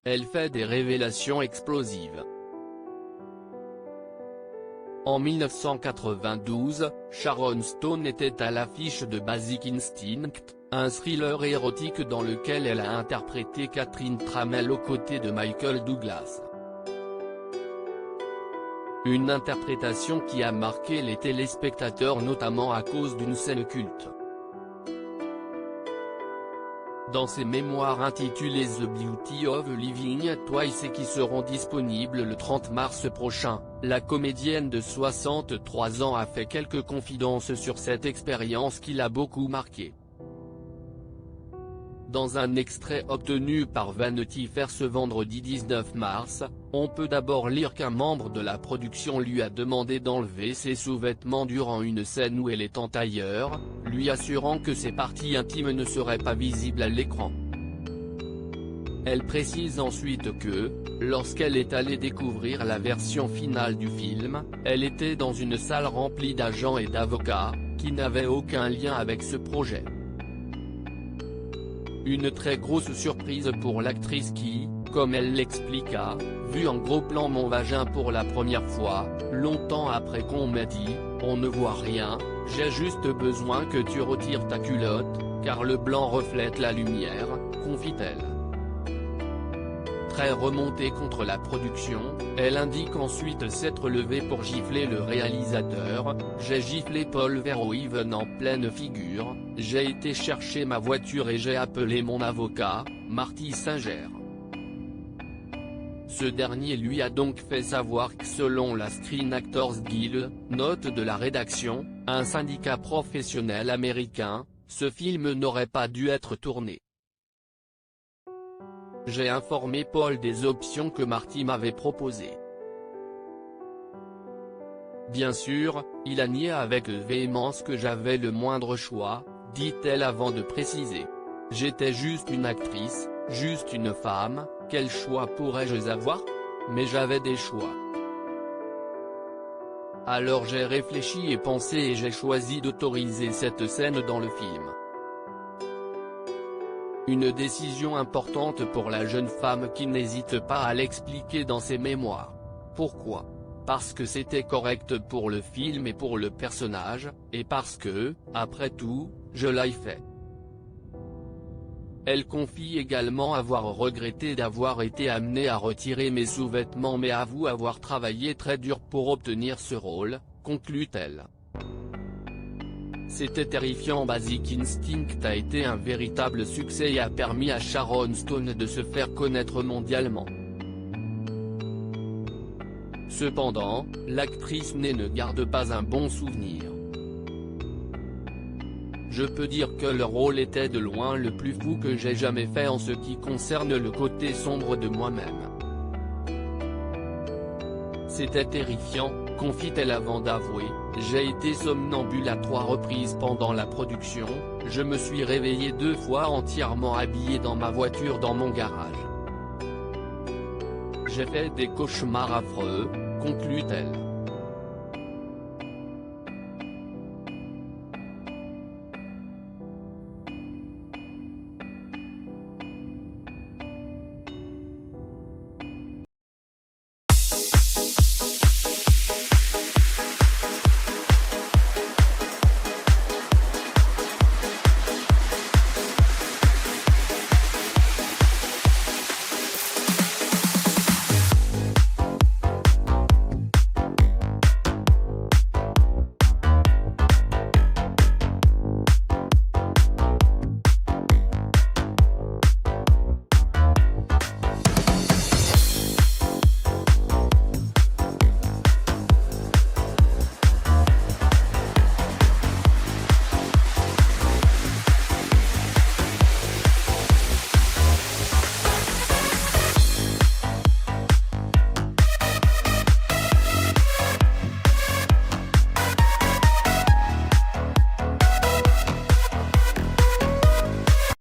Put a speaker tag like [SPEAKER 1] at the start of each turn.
[SPEAKER 1] elle fait des révélations explosives. En 1992, Sharon Stone était à l'affiche de Basic Instinct, un thriller érotique dans lequel elle a interprété Catherine Tramell aux côtés de Michael Douglas. Une interprétation qui a marqué les téléspectateurs notamment à cause d'une scène culte. Dans ses mémoires intitulées The Beauty of Living Twice et qui seront disponibles le 30 mars prochain, la comédienne de 63 ans a fait quelques confidences sur cette expérience qui l'a beaucoup marquée. Dans un extrait obtenu par Vanity Fair ce vendredi 19 mars, on peut d'abord lire qu'un membre de la production lui a demandé d'enlever ses sous-vêtements durant une scène où elle est en tailleur, lui assurant que ses parties intimes ne seraient pas visibles à l'écran. Elle précise ensuite que, lorsqu'elle est allée découvrir la version finale du film, elle était dans une salle remplie d'agents et d'avocats, qui n'avaient aucun lien avec ce projet. Une très grosse surprise pour l'actrice qui, comme elle l'expliqua, vu en gros plan mon vagin pour la première fois, longtemps après qu'on m'a dit, on ne voit rien, j'ai juste besoin que tu retires ta culotte, car le blanc reflète la lumière, confie-t-elle. Très remontée contre la production, elle indique ensuite s'être levée pour gifler le réalisateur, j'ai giflé Paul Verhoeven en pleine figure, j'ai été chercher ma voiture et j'ai appelé mon avocat, Marty Singer. Ce dernier lui a donc fait savoir que selon la Screen Actors Guild, note de la rédaction, un syndicat professionnel américain, ce film n'aurait pas dû être tourné. J'ai informé Paul des options que Marty m'avait proposées. Bien sûr, il a nié avec véhémence que j'avais le moindre choix, dit-elle avant de préciser. J'étais juste une actrice, juste une femme, quel choix pourrais-je avoir? Mais j'avais des choix. Alors j'ai réfléchi et pensé et j'ai choisi d'autoriser cette scène dans le film. Une décision importante pour la jeune femme qui n'hésite pas à l'expliquer dans ses mémoires. Pourquoi? Parce que c'était correct pour le film et pour le personnage, et parce que, après tout, je l'ai fait. Elle confie également avoir regretté d'avoir été amenée à retirer mes sous-vêtements mais avoue avoir travaillé très dur pour obtenir ce rôle, conclut-elle. C'était terrifiant. Basic Instinct a été un véritable succès et a permis à Sharon Stone de se faire connaître mondialement. Cependant, l'actrice ne garde pas un bon souvenir. Je peux dire que le rôle était de loin le plus fou que j'ai jamais fait en ce qui concerne le côté sombre de moi-même. C'était terrifiant, confie-t-elle avant d'avouer, j'ai été somnambule à 3 reprises pendant la production, je me suis réveillée 2 fois entièrement habillée dans ma voiture dans mon garage. J'ai fait des cauchemars affreux, conclut-elle.